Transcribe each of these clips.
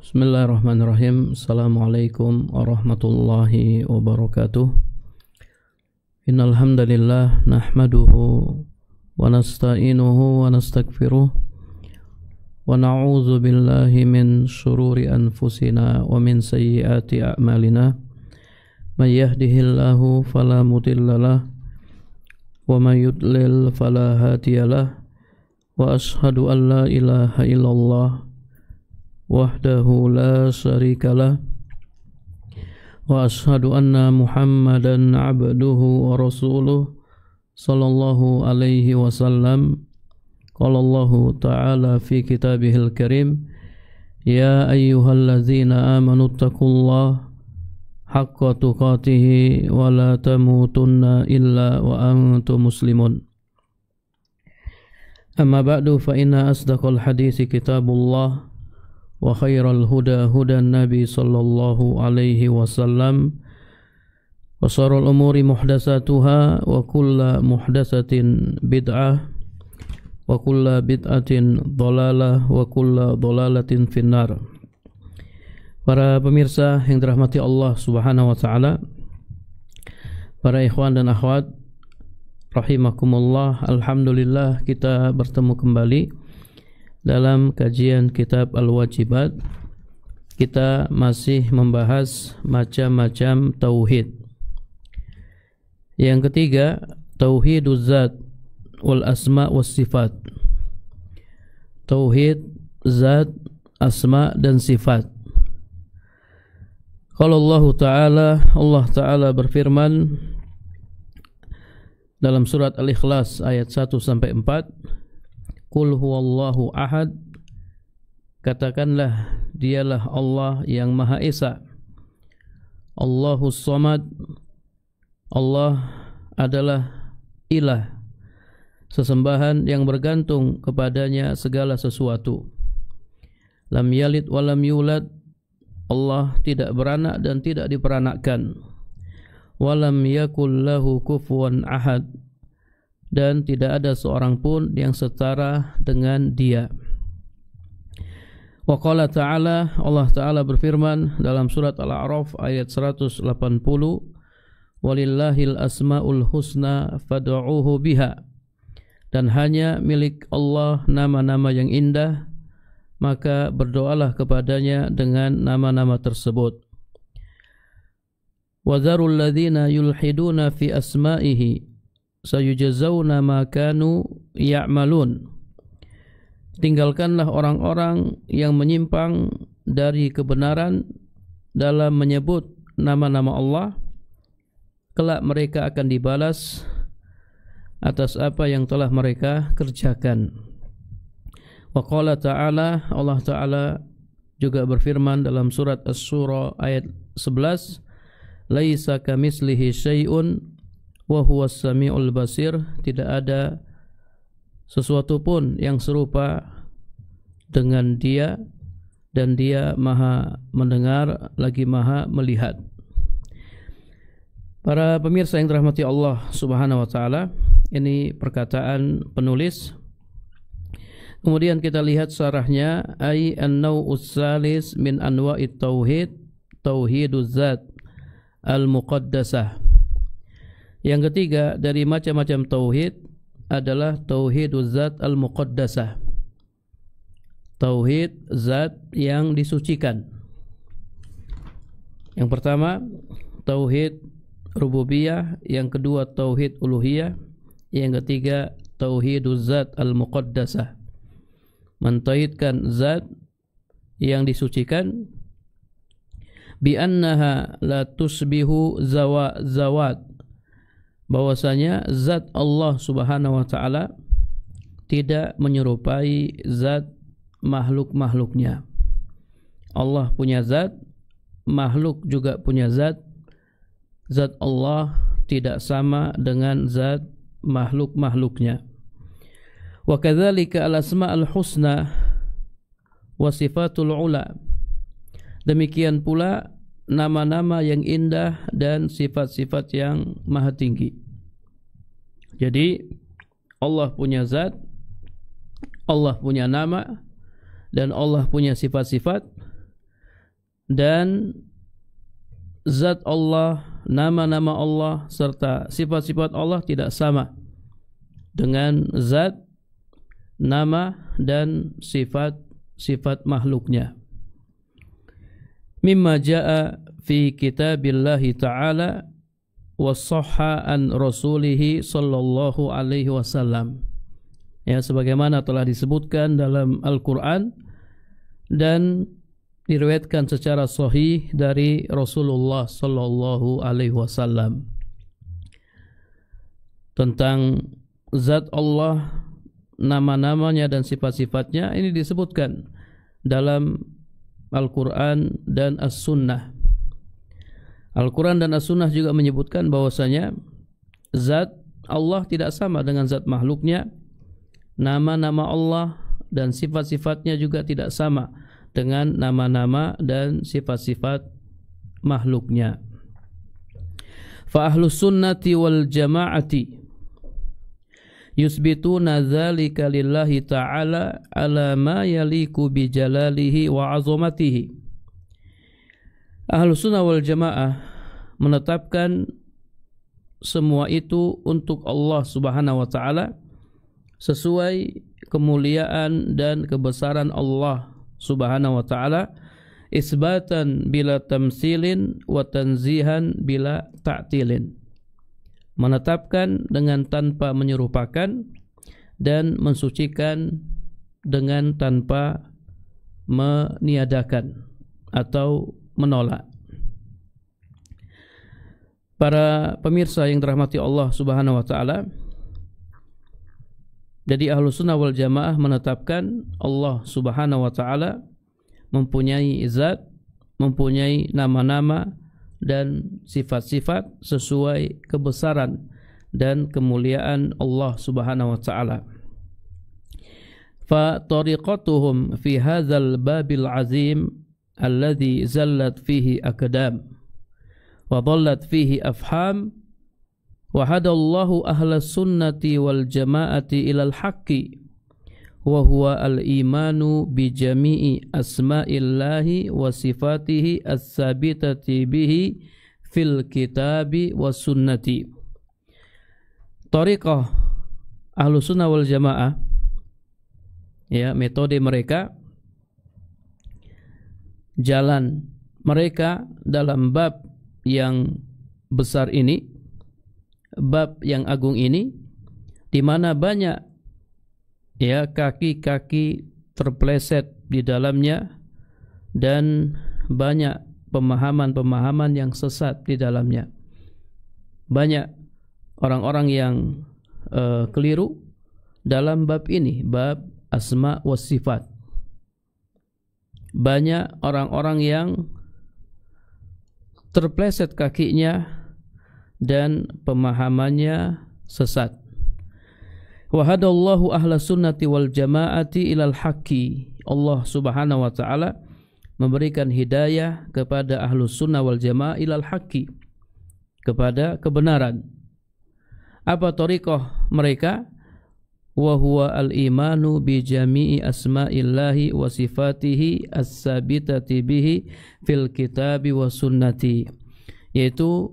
Bismillahirrahmanirrahim. Assalamualaikum warahmatullahi wabarakatuh. Innal hamdalillah nahmaduhu wa nasta'inuhu wa nastaghfiruh wa na'udzu billahi min shururi anfusina wa min sayyiati a'malina. May yahdihillahu fala mudhillalah wa may yudlil fala hadiyalah. Wa ashhadu an la ilaha illallah wahdahu la syarikalah wa ashhadu anna Muhammadan abduhu wa rasuluh sallallahu alaihi wasallam. Qala Allahu ta'ala fi kitabihil karim, ya ayyuhalladzina amanu taqullaha haqqa tuqatih wa la tamutunna illa wa antum muslimun. Amma ba'du, fa inna asdaqal hadisi kitabullah wa khairal huda hudan nabi sallallahu alaihi wasallam wa syarrul umuri muhdatsatuha wa kullu muhdatsatin bid'ah wa kullu bid'atin dhalalah wa kullu dhalalatin finnar. Para pemirsa yang dirahmati Allah Subhanahu wa taala, para ikhwan dan akhwat rahimakumullah, alhamdulillah kita bertemu kembali dalam kajian kitab Al-Wajibat. Kita masih membahas macam-macam tauhid. Yang ketiga, tauhiduz zat wal asma was sifat. Tauhid zat, asma dan sifat. Qala Allah Ta'ala berfirman dalam surat Al-Ikhlas ayat 1 sampai 4, Qul huwallahu ahad, katakanlah dialah Allah yang Maha Esa. Allahus Samad, Allah adalah ilah, sesembahan yang bergantung kepadanya segala sesuatu. Lam yalid wa lam yulad, Allah tidak beranak dan tidak diperanakkan. Walam yakul lahu kufuwan ahad, dan tidak ada seorang pun yang setara dengan dia. Wa qala ta'ala, Allah Ta'ala berfirman dalam surat Al-A'raf ayat 180, walillahil asma'ul husna fad'uuhu biha, dan hanya milik Allah nama-nama yang indah, maka berdoalah kepadanya dengan nama-nama tersebut. Wa dzarul ladzina yulhiduna fi asma'ihi sayujazawna ma kanu ya'malun. Tinggalkanlah orang-orang yang menyimpang dari kebenaran dalam menyebut nama-nama Allah, kelak mereka akan dibalas atas apa yang telah mereka kerjakan. Wa qala ta'ala, Allah Ta'ala juga berfirman dalam surat Asy-Syura ayat 11, laisa kamislihi syai'un wa huwas samiul basir, tidak ada sesuatu pun yang serupa dengan dia, dan dia maha mendengar lagi maha melihat. Para pemirsa yang dirahmati Allah Subhanahu wa taala, ini perkataan penulis. Kemudian kita lihat syarahnya, ai an-nau'us salis min anwa'it tauhid, tauhiduz zat al-muqaddasah. Yang ketiga dari macam-macam tauhid adalah tauhiduz zat al-muqaddasah, tauhid zat yang disucikan. Yang pertama tauhid rububiyah, yang kedua tauhid uluhiyah, yang ketiga tauhiduz zat al-muqaddasah, mentauhidkan zat yang disucikan. Bi annaha la tusbihu zawat, bahwasanya zat Allah Subhanahu wa taala tidak menyerupai zat makhluk-makhluknya. Allah punya zat, makhluk juga punya zat. Zat Allah tidak sama dengan zat makhluk-makhluknya. Wa kadzalika al-asma'ul husna wa sifatul ula, demikian pula nama-nama yang indah dan sifat-sifat yang maha tinggi. Jadi Allah punya zat, Allah punya nama, dan Allah punya sifat-sifat. dan zat Allah, nama-nama Allah serta sifat-sifat Allah tidak sama dengan zat, nama dan sifat-sifat makhluknya. Mimma jaa fi kitabillahi ta'ala wa sahha an rasulihi sallallahu alaihi wasallam. Ya, sebagaimana telah disebutkan dalam Al-Quran dan diriwayatkan secara sahih dari Rasulullah sallallahu alaihi wasallam tentang zat Allah, nama-namanya dan sifat-sifatnya. Ini disebutkan dalam Al-Quran dan As-Sunnah. Al-Quran dan As-Sunnah juga menyebutkan bahwasanya zat Allah tidak sama dengan zat makhluknya, nama-nama Allah dan sifat-sifatnya juga tidak sama dengan nama-nama dan sifat-sifat makhluknya. Fa ahlus sunnati wal jama'ati yusbituna dzalika lillahi ta'ala ala ma yaliku bi jalalihi wa 'azamatihi. Ahlus sunnah wal jamaah menetapkan semua itu untuk Allah Subhanahu wa taala sesuai kemuliaan dan kebesaran Allah Subhanahu wa taala, isbatan bila tamsilin wa tanzihan bila ta'tilin. Menetapkan dengan tanpa menyerupakan dan mensucikan dengan tanpa meniadakan atau menolak. Para pemirsa yang dirahmati Allah Subhanahu wa taala, jadi Ahlus Sunnah wal Jamaah menetapkan Allah Subhanahu wa taala mempunyai zat, mempunyai nama-nama dan sifat-sifat sesuai kebesaran dan kemuliaan Allah Subhanahu wa taala. Fa tariqatuhum fi hadzal babil azim alladhi zallat fihi aqdam wa dhallat fihi afham wa hadallahu ahlas sunnati wal jama'ati ilal haqqi wa huwa al-imanu bi jami'i asma'illahi wa sifatihi as-sabitati bihi fil kitabi was sunnati. Tariqah Ahlus Sunnah wal Jamaah, ya, metode mereka, jalan mereka dalam bab yang besar ini, bab yang agung ini, di mana banyak, ya, kaki-kaki terpeleset di dalamnya dan banyak pemahaman-pemahaman yang sesat di dalamnya. Banyak orang-orang yang keliru dalam bab ini, bab asma wa sifat. Banyak orang-orang yang terpeleset kakinya dan pemahamannya sesat. Wa hadallahu ahlas sunnati wal jama'ati ilal haqqi. Allah Subhanahu wa taala memberikan hidayah kepada Ahlus Sunnah wal Jamaah ilal haqqi, kepada kebenaran. Apa thariqah mereka? Wa huwa al-imanu bi jami'i asma'illahi wa sifatihi as-sabitati bihi fil kitabi wa sunnati, yaitu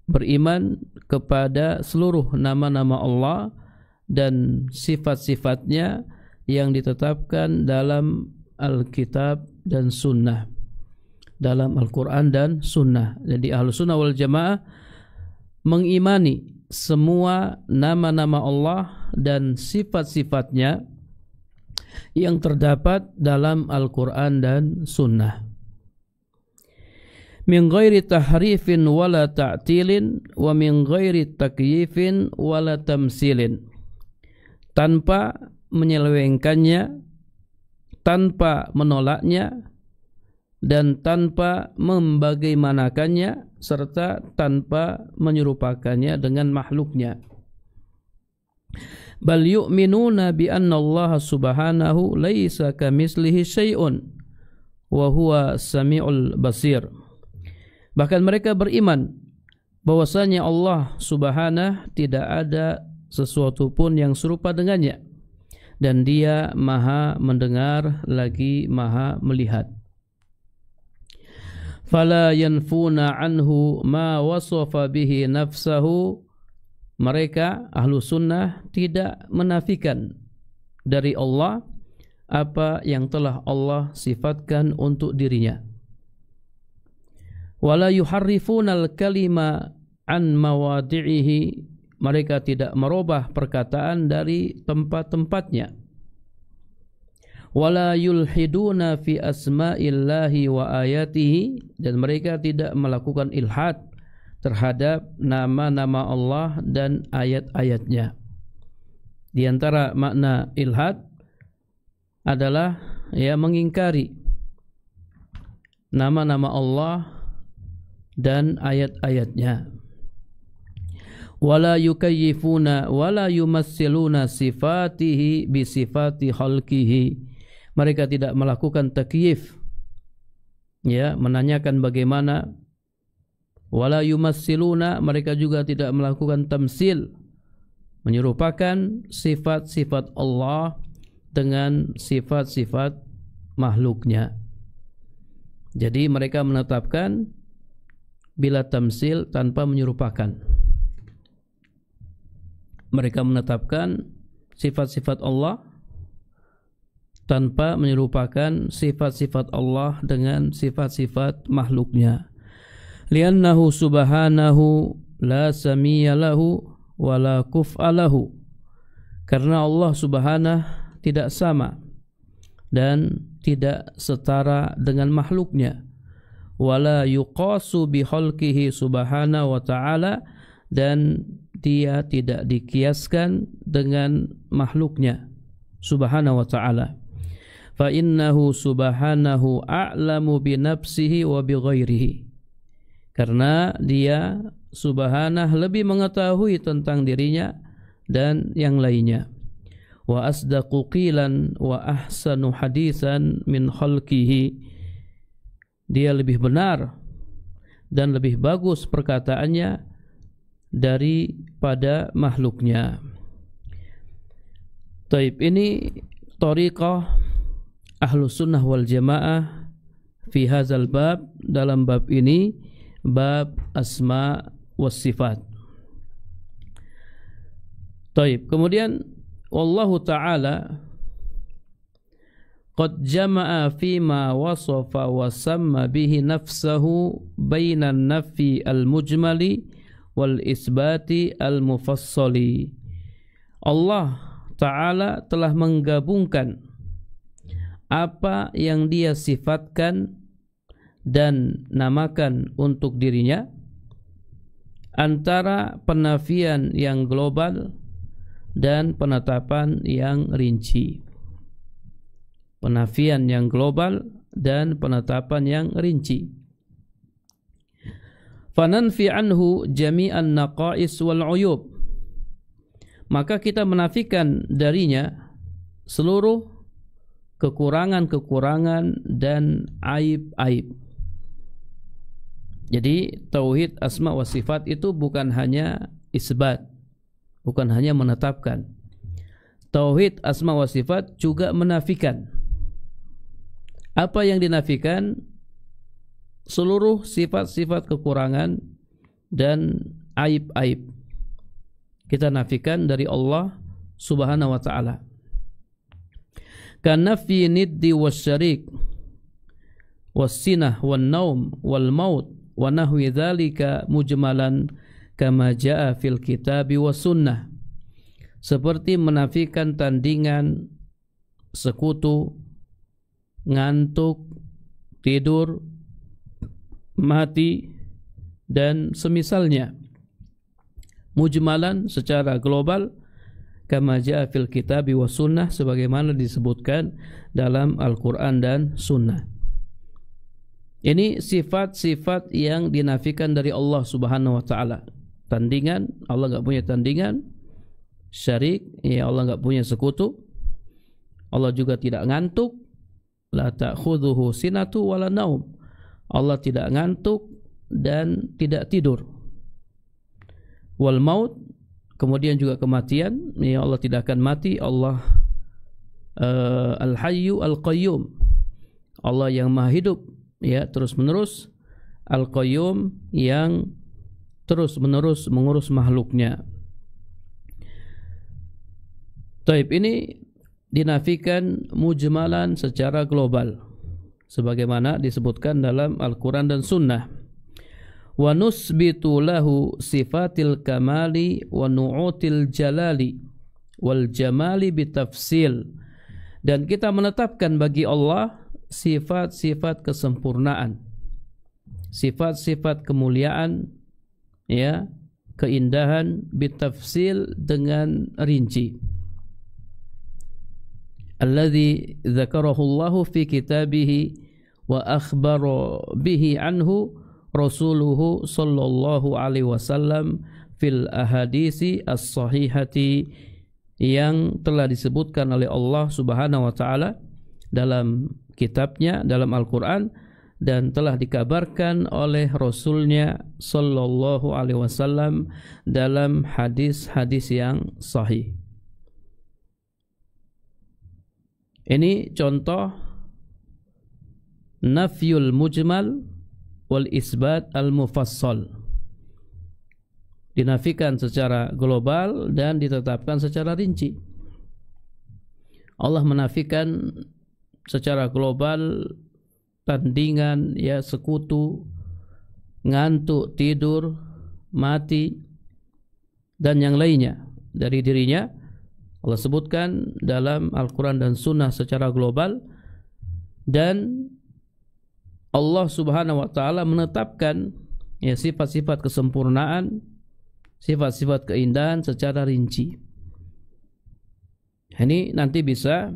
beriman kepada seluruh nama-nama Allah dan sifat-sifatnya yang ditetapkan dalam Alkitab dan Sunnah, dalam Al-Quran dan Sunnah. Jadi Ahlus Sunnah wal Jamaah mengimani semua nama-nama Allah dan sifat-sifatnya yang terdapat dalam Al-Quran dan Sunnah. Min ghairi tahrifin wala ta'tilin wa min ghairi takyifin wala tamsilin, tanpa menyelewengkannya, tanpa menolaknya, dan tanpa membagaimanakannya, serta tanpa menyerupakannya dengan makhluknya. Bal yu'minuna bi anna Allah subhanahu laisa kamislihi syai'un wa huwa sami'ul basir. Bahkan mereka beriman bahwasanya Allah Subhanahu tidak ada sesuatu pun yang serupa dengannya, dan Dia Maha mendengar lagi Maha melihat. fala yanfuna anhu ma wasafa bihi nafsahu. Mereka ahlu sunnah tidak menafikan dari Allah apa yang telah Allah sifatkan untuk dirinya. Wala yuharrifuna al-kalima an mawadi'ihi. Mereka tidak merubah perkataan dari tempat-tempatnya. Wala yulhiduna fi asma'illahi wa ayatihi. Dan mereka tidak melakukan ilhad terhadap nama-nama Allah dan ayat-ayatnya. Di antara makna ilhad adalah mengingkari nama-nama Allah dan ayat-ayatnya. Wala yukayyifuna wala yumassiluna sifatihi bi sifati khalqihi. Mereka tidak melakukan takyif, menanyakan bagaimana. Wala yumassiluna, mereka juga tidak melakukan tamsil, menyerupakan sifat-sifat Allah dengan sifat-sifat makhluknya. Jadi mereka menetapkan bila tamsil tanpa menyerupakan. Mereka menetapkan sifat-sifat Allah tanpa menyerupakan sifat-sifat Allah dengan sifat-sifat makhluknya. Liannahu subhanahu la samiyya lahu wa la kuf'a lahu. Karena Allah subhanahu tidak sama dan tidak setara dengan makhluknya. Wala yuqasu bi khalqihi subhanahu wa ta'ala. Dan dia tidak dikiaskan dengan makhluknya subhanahu wa ta'ala. Fa innahu subhanahu a'lamu bi nafsihi wa bi ghairihi. Karena dia subhanahu lebih mengetahui tentang dirinya dan yang lainnya. Wa asdaqu qilan wa ahsanu hadisan min khalqihi. Dia lebih benar dan lebih bagus perkataannya daripada makhluknya. Taib, ini thariqah ahlu sunnah wal jamaah fi hadzal bab, dalam bab ini, bab asma was sifat. Taib, kemudian wallahu ta'ala qad jama'a fima wasafa wa samma bihi nafsahu bainan nafi al-mujmali wal isbati al-mufassali. Allah Ta'ala telah menggabungkan apa yang dia sifatkan dan namakan untuk dirinya antara penafian yang global dan penetapan yang rinci. Penafian yang global dan penetapan yang rinci. Fananfi anhu jami'an naqais wal uyub. Maka kita menafikan darinya seluruh kekurangan-kekurangan dan aib-aib. Jadi tauhid asma wa sifat itu bukan hanya isbat, bukan hanya menetapkan. Tauhid asma wa sifat juga menafikan. Apa yang dinafikan? Seluruh sifat-sifat kekurangan dan aib-aib kita nafikan dari Allah subhanahu wa ta'ala. Kanafi niddi wasyarik wassinah wan naum wal maut wa nahwi dzalika mujmalan kama jaa fil kitabi was sunnah. Seperti menafikan tandingan, sekutu, ngantuk, tidur, mati dan semisalnya, mujmalan secara global, kama jaa fil kitabi was sunnah, sebagaimana disebutkan dalam Al-Quran dan Sunnah. Ini sifat-sifat yang dinafikan dari Allah subhanahu wa ta'ala. Tandingan, Allah enggak punya tandingan. Syarik, ya Allah enggak punya sekutu. Allah juga tidak ngantuk. La ta'khudhuhu sinatu wala naum. Allah tidak ngantuk dan tidak tidur. Wal maut, kemudian juga kematian, ya Allah tidak akan mati. Allah al-hayyu al-qayyum, Allah yang maha hidup, ya terus menerus, Al-Qayyum yang terus-menerus mengurus makhluknya. Taib, ini dinafikan mujmalan secara global sebagaimana disebutkan dalam Al-Quran dan Sunnah. Wa nusbitu lahu sifatil kamali wa nu'util jalali wal jamali bitafsil, dan kita menetapkan bagi Allah sifat-sifat kesempurnaan, sifat-sifat kemuliaan, ya, keindahan, bitafsil, dengan rinci. Alladzi dzakarahu Allahu fi kitabihi wa akhbara bihi anhu rasuluhu sallallahu alaihi wasallam fil ahadisi as-sahihati, yang telah disebutkan oleh Allah Subhanahu wa taala dalam kitabnya, dalam Al-Qur'an, dan telah dikabarkan oleh Rasulnya sallallahu alaihi wasallam dalam hadis-hadis yang sahih. Ini contoh nafyul mujmal wal isbat al mufassal. Dinafikan secara global dan ditetapkan secara rinci. Allah menafikan secara global tandingan, ya, sekutu, ngantuk, tidur, mati, dan yang lainnya dari dirinya. Allah sebutkan dalam Al-Quran dan Sunnah secara global, dan Allah Subhanahu wa ta'ala menetapkan, ya, sifat-sifat kesempurnaan, sifat-sifat keindahan secara rinci. Ini nanti bisa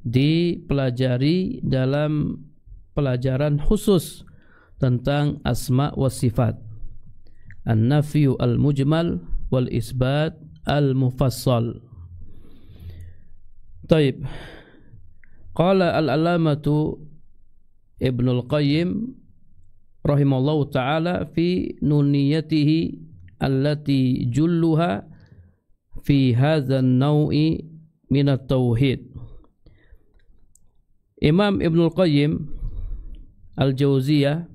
dipelajari dalam pelajaran khusus tentang asma wa sifat, an-nafyu al-mujmal wal isbat al-mufassal. Taib. Qala al-alamatu Ibnul Qayyim rahimallahu ta'ala fi nuniyatihi allati julluha fi hadzal nau'i min at-tauhid. Imam Ibnul Qayyim Al-Jauziyah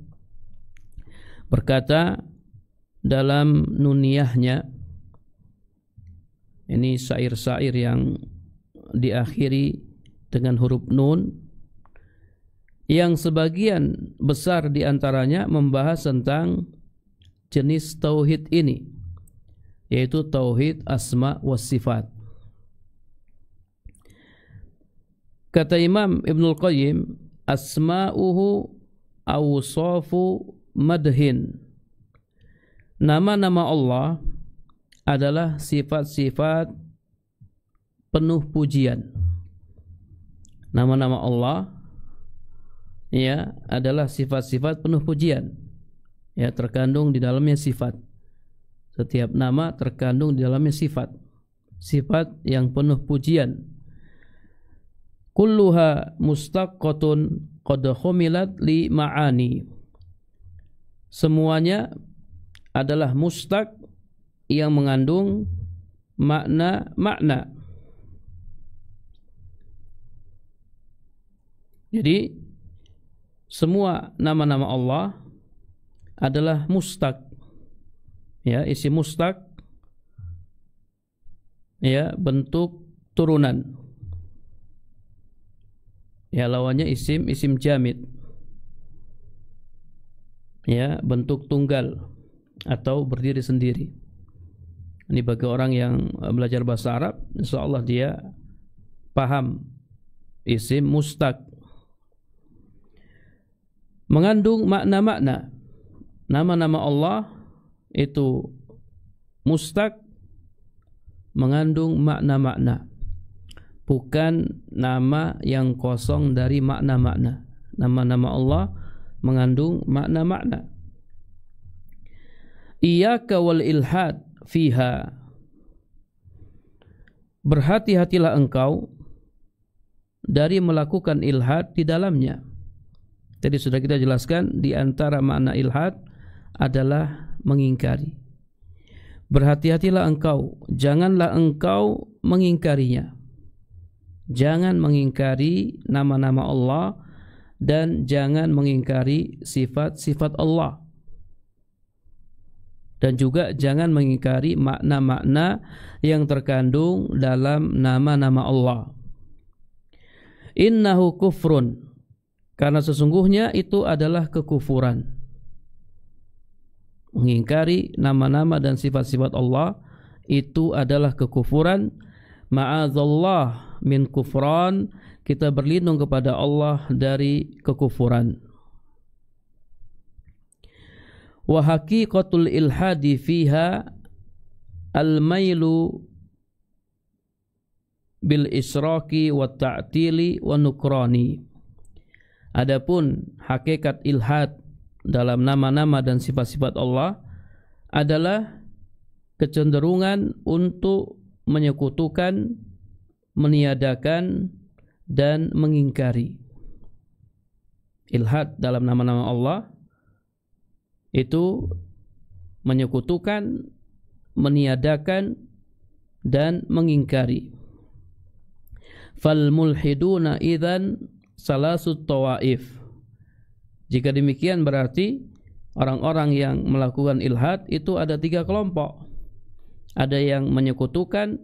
berkata dalam nuniyahnya, ini syair-syair yang diakhiri dengan huruf nun, yang sebagian besar diantaranya membahas tentang jenis tauhid ini, yaitu tauhid asma wa sifat. Kata Imam Ibnul Qayyim, asma'uhu awsafu madhin. Nama-nama Allah adalah sifat-sifat penuh pujian. Nama-nama Allah, ya, adalah sifat-sifat penuh pujian. Ya, terkandung di dalamnya sifat. Setiap nama terkandung di dalamnya sifat. Sifat yang penuh pujian. Kulluha mustaqqatun qad khumilat li ma'ani. Semuanya adalah mustaq yang mengandung makna-makna. Jadi semua nama-nama Allah adalah mustaq, ya, isi mustaq, ya, bentuk turunan, ya, lawannya isim jamid, ya, bentuk tunggal atau berdiri sendiri. Ini bagi orang yang belajar bahasa Arab, insyaallah dia paham isim mustaq, mengandung makna-makna. Nama-nama Allah itu mustaq, mengandung makna-makna, bukan nama yang kosong dari makna-makna. Nama-nama Allah mengandung makna-makna. Iyyaka wal ilhad fiha. Berhati-hatilah engkau dari melakukan ilhad di dalamnya. Tadi sudah kita jelaskan, di antara makna ilhad adalah mengingkari. Berhati-hatilah engkau, janganlah engkau mengingkarinya. Jangan mengingkari nama-nama Allah dan jangan mengingkari sifat-sifat Allah. Dan juga jangan mengingkari makna-makna yang terkandung dalam nama-nama Allah. Innahu kufrun, karena sesungguhnya itu adalah kekufuran. Mengingkari nama-nama dan sifat-sifat Allah itu adalah kekufuran. Ma'adzallah min kufran, kita berlindung kepada Allah dari kekufuran. Wa haqiqatul ilhadi fiha al-mailu bil israki wa ta'tili wa nukrani. Adapun hakikat ilhad dalam nama-nama dan sifat-sifat Allah adalah kecenderungan untuk menyekutukan, meniadakan, dan mengingkari. Ilhad dalam nama-nama Allah itu menyekutukan, meniadakan, dan mengingkari. Fal mulhiduna idzan salasut tawaif. Jika demikian berarti orang-orang yang melakukan ilhad itu ada 3 kelompok. Ada yang menyekutukan,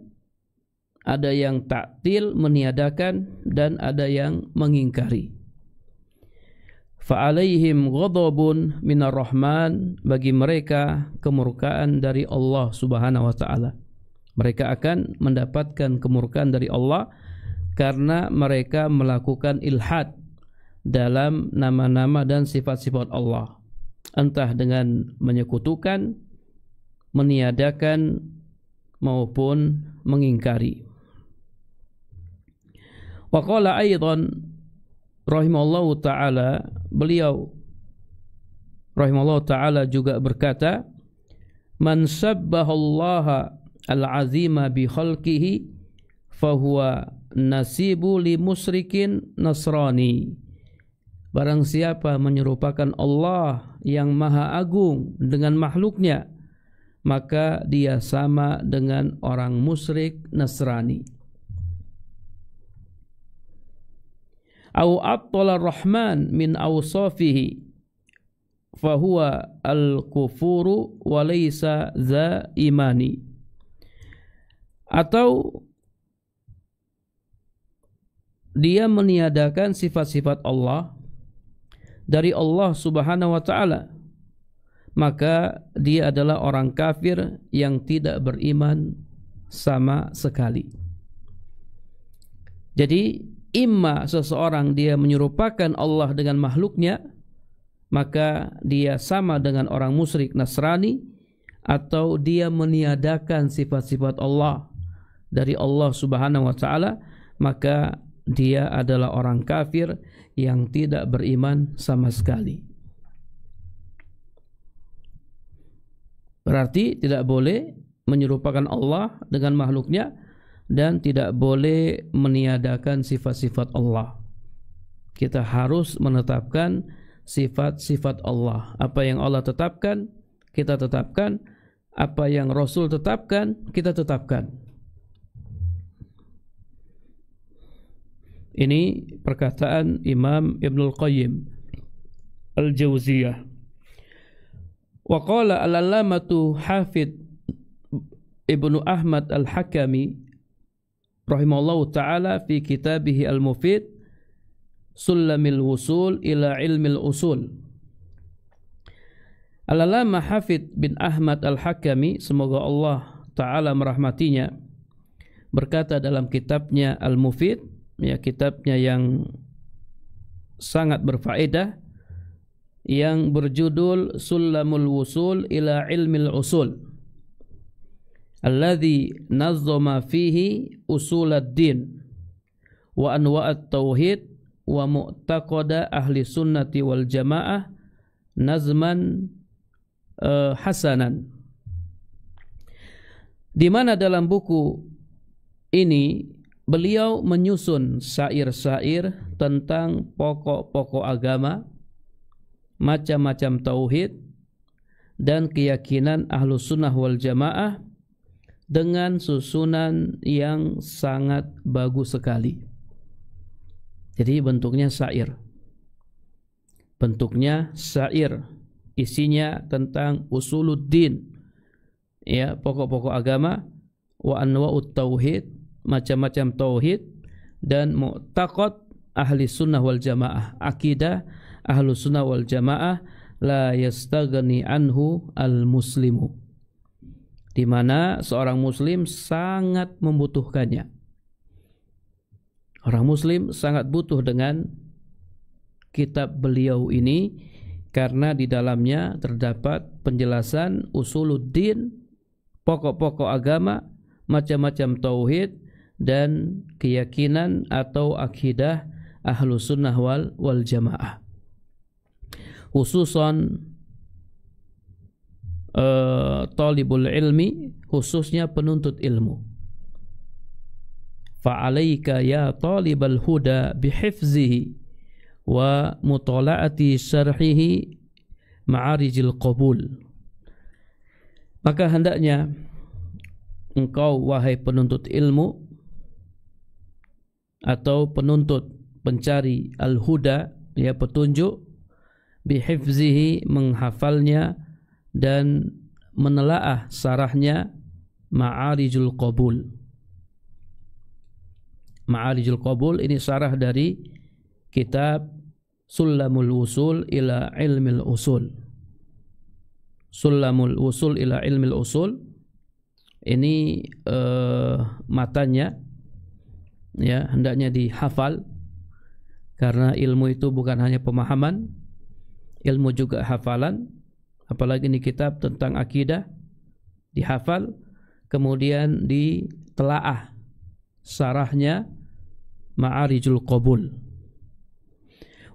ada yang ta'til, meniadakan, dan ada yang mengingkari. Fa'alaihim ghadabun minar rahman, bagi mereka kemurkaan dari Allah subhanahu wa ta'ala. Mereka akan mendapatkan kemurkaan dari Allah karena mereka melakukan ilhad dalam nama-nama dan sifat-sifat Allah, entah dengan menyekutukan, meniadakan, maupun mengingkari. Wa qala aidan rahimallahu ta'ala, beliau rahimallahu ta'ala juga berkata, man sabbahallaha al-azima bi khalqihi fahuwa nasibu li musyrikin nasrani. Barang siapa menyerupakan Allah yang maha agung dengan makhluknya, maka dia sama dengan orang musyrik Nasrani. Au attala rahman min awsafihi fahuwa al-kufuru wa laysa za imani. Atau dia meniadakan sifat-sifat Allah dari Allah subhanahu wa ta'ala, maka dia adalah orang kafir yang tidak beriman sama sekali. Jadi imma seseorang dia menyerupakan Allah dengan makhluknya, maka dia sama dengan orang musyrik Nasrani, atau dia meniadakan sifat-sifat Allah dari Allah subhanahu wa ta'ala, maka dia adalah orang kafir yang tidak beriman sama sekali. Berarti tidak boleh menyerupakan Allah dengan makhluknya dan tidak boleh meniadakan sifat-sifat Allah. Kita harus menetapkan sifat-sifat Allah. Apa yang Allah tetapkan, kita tetapkan. Apa yang Rasul tetapkan, kita tetapkan. Ini perkataan Imam Ibnul Qayyim Al-Jauziyah. Wa qala al-allamatu Hafidh Ibnu Ahmad Al-Hakami rahimahullahu ta'ala fi kitabih Al-Mufid Sulamil Wusul ila Ilmil Usul. Al-allamah Hafidh bin Ahmad Al-Hakami, semoga Allah ta'ala merahmatinya, berkata dalam kitabnya Al-Mufid, ya, kitabnya yang sangat berfaedah, yang berjudul Sulamul Wusul ila Ilmil Usul, alladhi nazzama fihi usuladdin wa anwa'at tauhid wa mu'taqada ahli sunnati wal jamaah nazman hasanan. Di mana dalam buku ini beliau menyusun syair-syair tentang pokok-pokok agama, macam-macam tauhid, dan keyakinan ahlu sunnah wal jamaah dengan susunan yang sangat bagus sekali. Jadi bentuknya syair. bentuknya syair, isinya tentang usuluddin, ya, pokok-pokok agama, wa anwa'ut tauhid, macam-macam tauhid, dan mu'taqad ahli sunnah wal jamaah, akidah ahlu sunnah wal jamaah, la yastaghni anhu al muslimu, di mana seorang muslim sangat membutuhkannya. Orang muslim sangat butuh dengan kitab beliau ini karena di dalamnya terdapat penjelasan usuluddin, pokok-pokok agama, macam-macam tauhid, dan keyakinan atau akidah ahlu sunnah wal jamaah. Khususan talibul ilmi, khususnya penuntut ilmu. Fa'alaika ya talibal huda bihifzihi wa mutala'ati syarhihi ma'arijil qabul. Maka hendaknya engkau wahai penuntut ilmu atau penuntut pencari al-huda, ya, petunjuk, bihifzihi, menghafalnya dan menelaah sarahnya, ma'arijul qabul. Ma'arijul qabul ini sarah dari kitab Sulamul Usul ila Ilmil Usul. Sulamul Usul ila Ilmil Usul ini matanya, ya, hendaknya dihafal karena ilmu itu bukan hanya pemahaman, ilmu juga hafalan. Apalagi ini kitab tentang akidah, dihafal kemudian ditelaah sarahnya, ma'arijul qabul.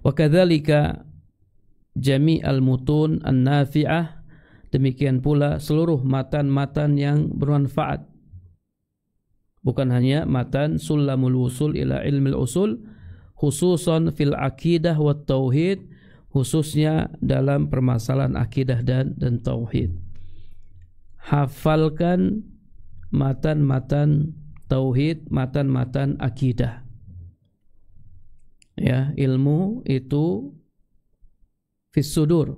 Wa kadzalika jami'al mutun an-nafi'ah, demikian pula seluruh matan-matan yang bermanfaat, bukan hanya matan Sulamul Usul ila Ilmil Usul, khususan fil akidah wa tauhid, khususnya dalam permasalahan akidah dan tauhid. Hafalkan matan-matan tauhid, matan-matan akidah. Ya, ilmu itu fis sudur.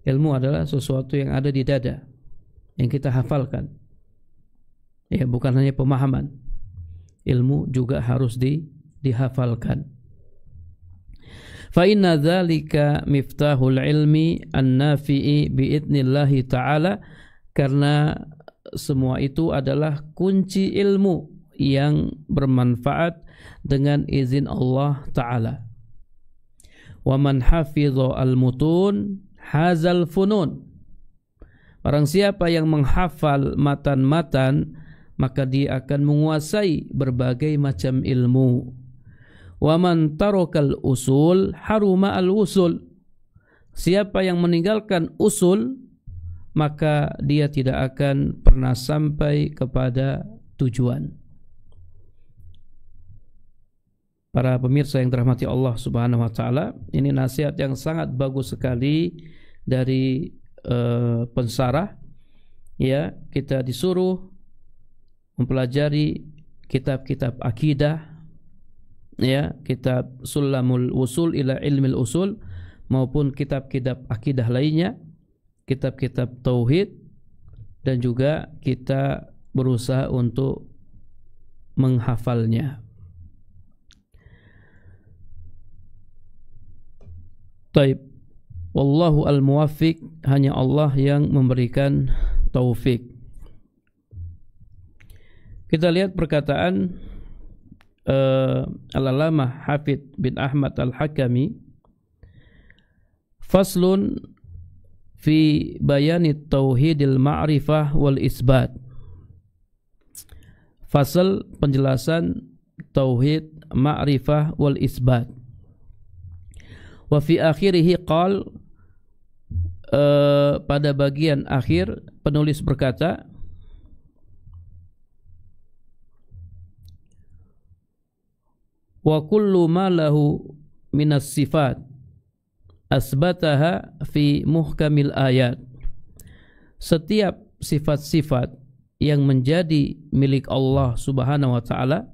Ilmu adalah sesuatu yang ada di dada, yang kita hafalkan. Ya, bukan hanya pemahaman. Ilmu juga harus dihafalkan. Fa inna dzalika miftahul ilmi an-nafi'i biidnillahi ta'ala, karena semua itu adalah kunci ilmu yang bermanfaat dengan izin Allah Ta'ala. Wa man hafidha al-mutun hazal funun, barang siapa yang menghafal matan-matan maka dia akan menguasai berbagai macam ilmu. Wa man tarakal usul haruma al-usul, siapa yang meninggalkan usul maka dia tidak akan pernah sampai kepada tujuan. Para pemirsa yang dirahmati Allah Subhanahu wa taala, ini nasihat yang sangat bagus sekali dari pensarah. Ya, kita disuruh mempelajari kitab-kitab akidah, ya, kitab Sulamul Usul ila Ilmil Usul maupun kitab-kitab akidah lainnya, kitab-kitab tauhid, dan juga kita berusaha untuk menghafalnya. Taib, wallahu al-muwaffiq, hanya Allah yang memberikan taufik. Kita lihat perkataan Al-Allamah Hafidh bin Ahmad Al-Hakami, faslun fi bayani tauhidil ma'rifah wal isbat. Fasal penjelasan tauhid ma'rifah wal isbat. Wa fi akhirih qal, pada bagian akhir penulis berkata, wa kullu ma lahu minas sifat asbataha fi muhkamil ayat, setiap sifat-sifat yang menjadi milik Allah Subhanahu wa taala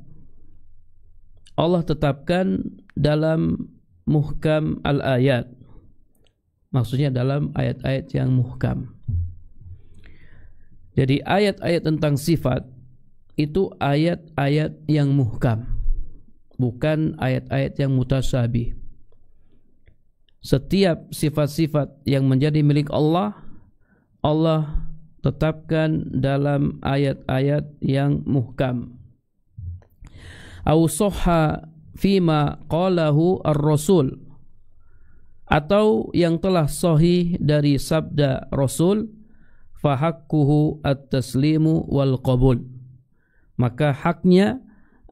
Allah tetapkan dalam muhkam al-ayat, maksudnya dalam ayat-ayat yang muhkam. Jadi ayat-ayat tentang sifat itu ayat-ayat yang muhkam, bukan ayat-ayat yang mutasyabih. Setiap sifat-sifat yang menjadi milik Allah, Allah tetapkan dalam ayat-ayat yang muhkam. Au sahha fima qalahu ar-rasul, atau yang telah sahih dari sabda Rasul, fahakkuhu at-taslimu wal qabul, maka haknya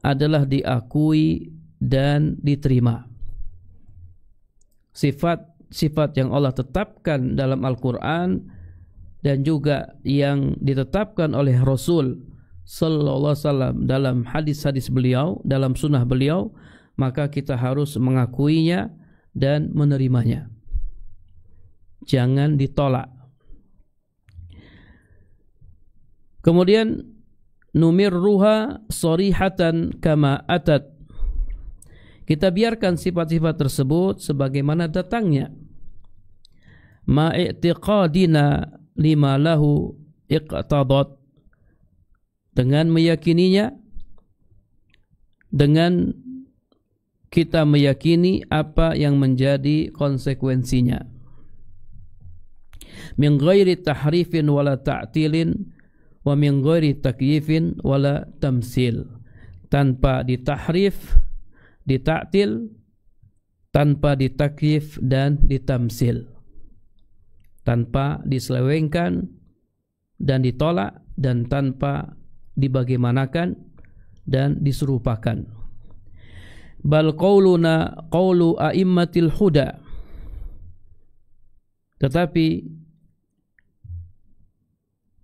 adalah diakui dan diterima. Sifat-sifat yang Allah tetapkan dalam Al-Quran dan juga yang ditetapkan oleh Rasul sallallahu alaihi wasallam dalam hadis-hadis beliau, dalam sunnah beliau, maka kita harus mengakuinya dan menerimanya. Jangan ditolak. Kemudian numirruha sharihatan kama atat, kita biarkan sifat-sifat tersebut sebagaimana datangnya. Ma'i'tiqadina lima lahu iqtadat, dengan meyakininya, dengan kita meyakini apa yang menjadi konsekuensinya. Min ghairi tahrifin wala ta'tilin wa min ghairi takyifin wala tamsil, tanpa ditahrif, ditaktil, tanpa ditakyif dan ditamsil, tanpa diselewengkan dan ditolak, dan tanpa dibagaimanakan dan diserupakan. Bal qauluna qaulu a'immatil huda, tetapi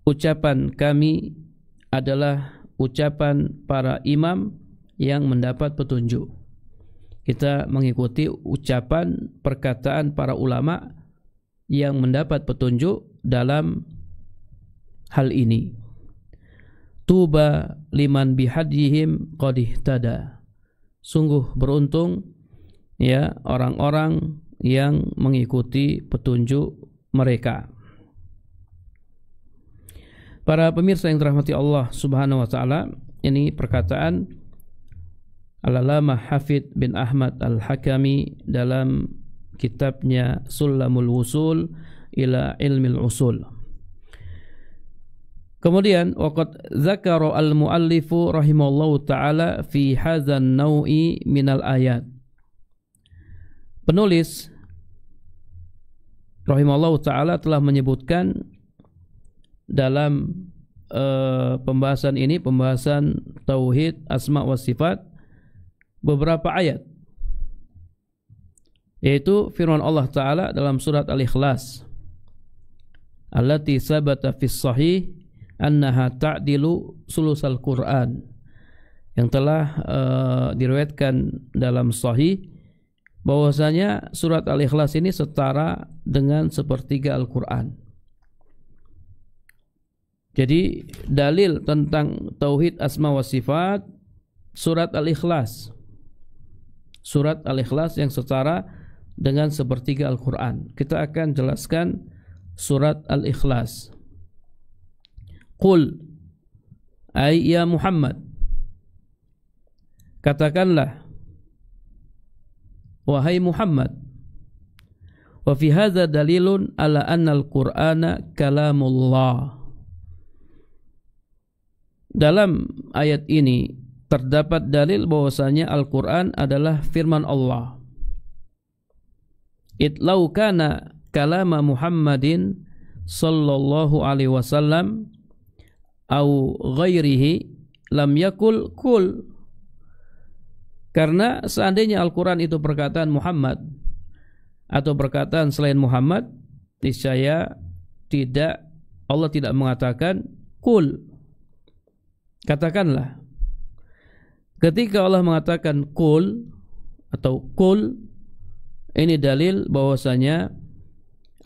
ucapan kami adalah ucapan para imam yang mendapat petunjuk. Kita mengikuti ucapan perkataan para ulama yang mendapat petunjuk dalam hal ini. Tuba liman bihadihim qad ihtada, sungguh beruntung ya orang-orang yang mengikuti petunjuk mereka. Para pemirsa yang dirahmati Allah Subhanahu wa taala, ini perkataan Al-Allamah Hafidz bin Ahmad Al-Hakami dalam kitabnya Sulamul Wusul ila Ilmil Usul. Kemudian waqad dzakara al-muallifu rahimallahu taala fi hadzal nau'i minal ayat. Penulis rahimallahu taala telah menyebutkan dalam pembahasan ini, pembahasan tauhid asma wa sifat, beberapa ayat, yaitu firman Allah taala dalam surat Al-Ikhlas, allati sabata fis sahih annaha ta'dilu sulusal Qur'an, yang telah diriwayatkan dalam sahih bahwasanya surat Al-Ikhlas ini setara dengan sepertiga Al-Qur'an. Jadi dalil tentang tauhid asma wa sifat surat Al-Ikhlas. Surat Al-Ikhlas yang setara dengan sepertiga Al-Qur'an. Kita akan jelaskan surat Al-Ikhlas. Qul, ay ya Muhammad, katakanlah wahai Muhammad, wa fi hadza dalilun ala anna al-Qur'ana kalamullah. Dalam ayat ini terdapat dalil bahwasanya Al-Qur'an adalah firman Allah. Itlau kana kalama Muhammadin sallallahu alaihi wasallam au ghairihi lam yakul kul. Karena seandainya Al-Quran itu perkataan Muhammad atau perkataan selain Muhammad, niscaya Allah tidak mengatakan kul, katakanlah. Ketika Allah mengatakan kul atau kul, ini dalil bahwasanya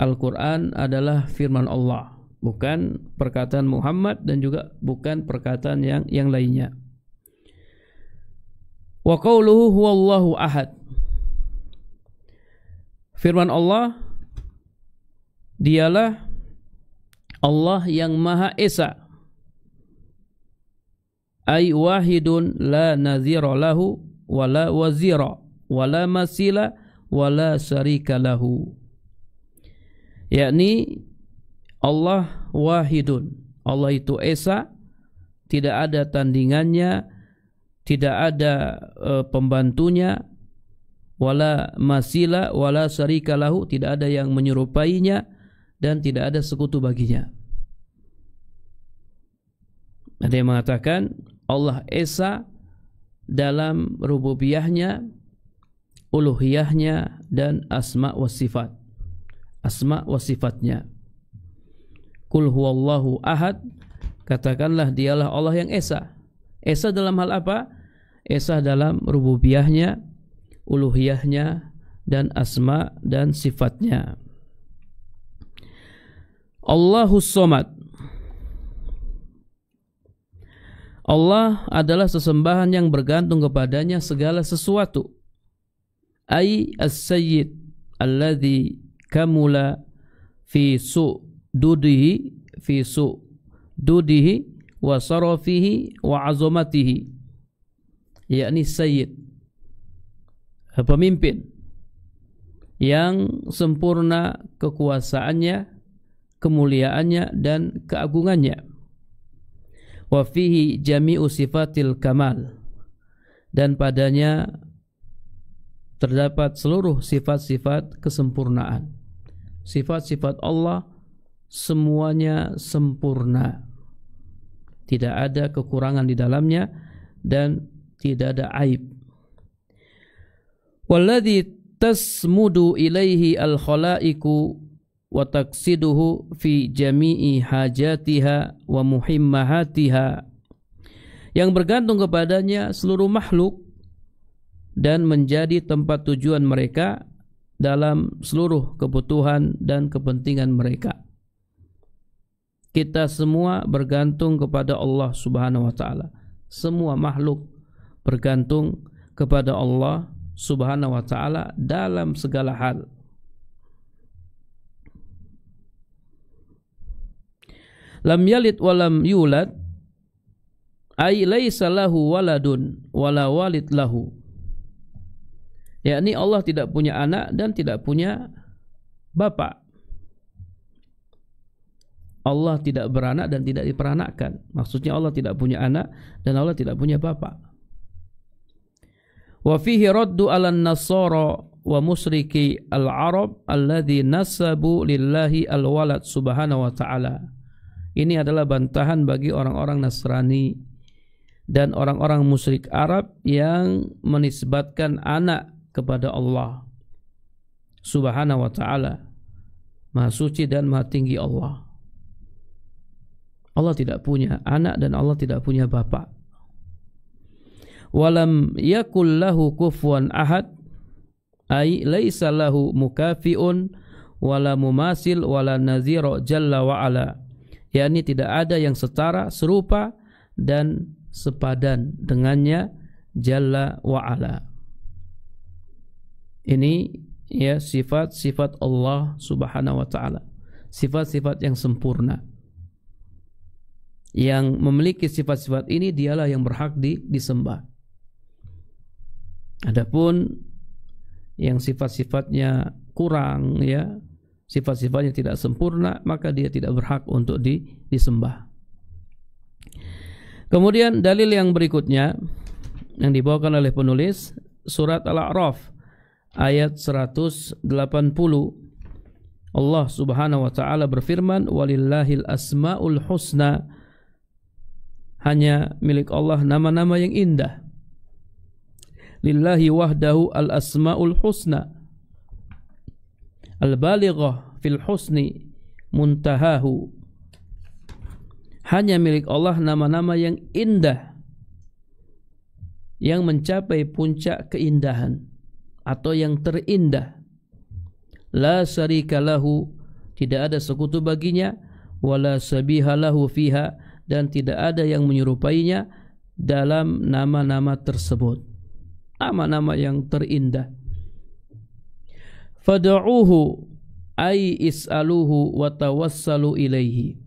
Al-Quran adalah firman Allah, bukan perkataan Muhammad dan juga bukan perkataan yang lainnya. Wa qauluhu huwallahu ahad, firman Allah Dialah Allah yang Maha Esa, ay wahidun la nazira lahu wala wazira wala masila wala syarika lahu. Yakni Allah wahidun, Allah itu esa, tidak ada tandingannya, tidak ada pembantunya, wala masila wala syarika lahu, tidak ada yang menyerupainya dan tidak ada sekutu baginya. Ada yang mengatakan Allah esa dalam rububiyahnya, uluhiyahnya dan asma wa sifat. Asma wa sifatnya. Qul huwallahu ahad, katakanlah dialah Allah yang esa. Esa dalam hal apa? Esa dalam rububiyahnya, uluhiyahnya dan asma dan sifatnya. Allahus Somad. Allah adalah sesembahan yang bergantung kepadanya segala sesuatu. Ai as-sayyid alladhi kamula fi su'dudihi wa sarafihi wa azamatihi. Yakni sayyid, pemimpin yang sempurna kekuasaannya, kemuliaannya dan keagungannya. Wa fihi jami'u sifatil kamal, dan padanya terdapat seluruh sifat-sifat kesempurnaan. Sifat-sifat Allah semuanya sempurna, tidak ada kekurangan di dalamnya dan tidak ada aib. Walladzi tasmudu ilaihi al-khalaiqu wa taqsiduhu fi jami'i hajatiha wa muhimmahatiha, yang bergantung kepadanya seluruh makhluk dan menjadi tempat tujuan mereka dalam seluruh kebutuhan dan kepentingan mereka. Kita semua bergantung kepada Allah Subhanahu wa taala. Semua makhluk bergantung kepada Allah Subhanahu wa taala dalam segala hal. Lam yalid wa lam yulad, ay laisa lahu waladun wala walid lahu. Yakni Allah tidak punya anak dan tidak punya bapak. Allah tidak beranak dan tidak diperanakkan. Maksudnya Allah tidak punya anak dan Allah tidak punya bapak. Wa fihi raddu 'alan nasara wa musyriki al-arab alladhi nasabu lillahi al-walad subhanahu wa ta'ala. Ini adalah bantahan bagi orang-orang Nasrani dan orang-orang musyrik Arab yang menisbatkan anak kepada Allah Subhanahu wa ta'ala. Maha suci dan maha tinggi Allah. Allah tidak punya anak dan Allah tidak punya bapak. Walam yakul lahu kufuwan ahad, ay laisa lahu mukafiun wala mumasil wala nazira jalla wa ala. Yakni tidak ada yang setara, serupa dan sepadan dengannya jalla wa ala. Ini ya sifat-sifat Allah Subhanahu wa taala. Sifat-sifat yang sempurna. Yang memiliki sifat-sifat ini dialah yang berhak disembah. Adapun yang sifat-sifatnya kurang, ya, sifat-sifatnya tidak sempurna, maka dia tidak berhak untuk disembah. Kemudian dalil yang berikutnya yang dibawakan oleh penulis, surat Al-A'raf ayat 180. Allah Subhanahu wa taala berfirman, walillahil asmaul husna, hanya milik Allah nama-nama yang indah. Lillahi wahdahu al-asmaul husna al-balighah fil husni muntahahu. Hanya milik Allah nama-nama yang indah, yang mencapai puncak keindahan atau yang terindah. La syarika lahu, tidak ada sekutu baginya, wala sabiha lahu fiha, dan tidak ada yang menyerupainya dalam nama-nama tersebut. Nama-nama yang terindah. Fad'uuhu ay is'aluhu wa tawassalu ilaihi,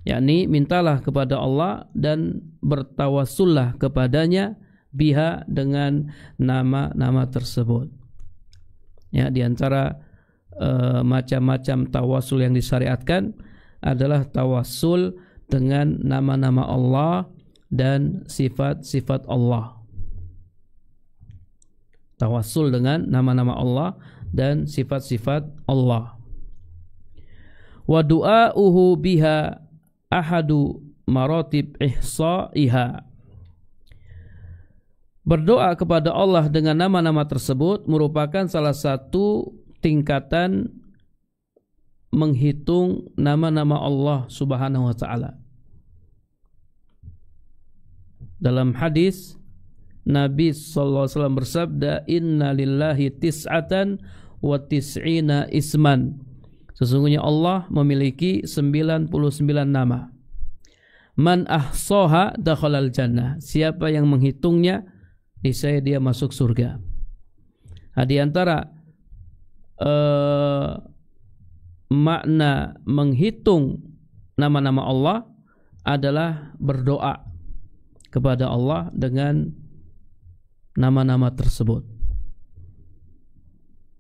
yakni mintalah kepada Allah dan bertawassullah kepadanya biha dengan nama-nama tersebut. Ya, di antara macam-macam tawassul yang disyariatkan adalah tawassul dengan nama-nama Allah dan sifat-sifat Allah. Tawassul dengan nama-nama Allah dan sifat-sifat Allah. Wa du'auhu biha ahadu maratib ihsa'iha. Berdoa kepada Allah dengan nama-nama tersebut merupakan salah satu tingkatan menghitung nama-nama Allah Subhanahu wa taala. Dalam hadis Nabi sallallahu alaihi wasallam bersabda, "Inna lillahi tis'atan wa tis'ina isman." Sesungguhnya Allah memiliki 99 nama. Man ahsaha dakhalal jannah. Siapa yang menghitungnya, niscaya dia masuk surga. Nah, di antara makna menghitung nama-nama Allah adalah berdoa kepada Allah dengan nama-nama tersebut.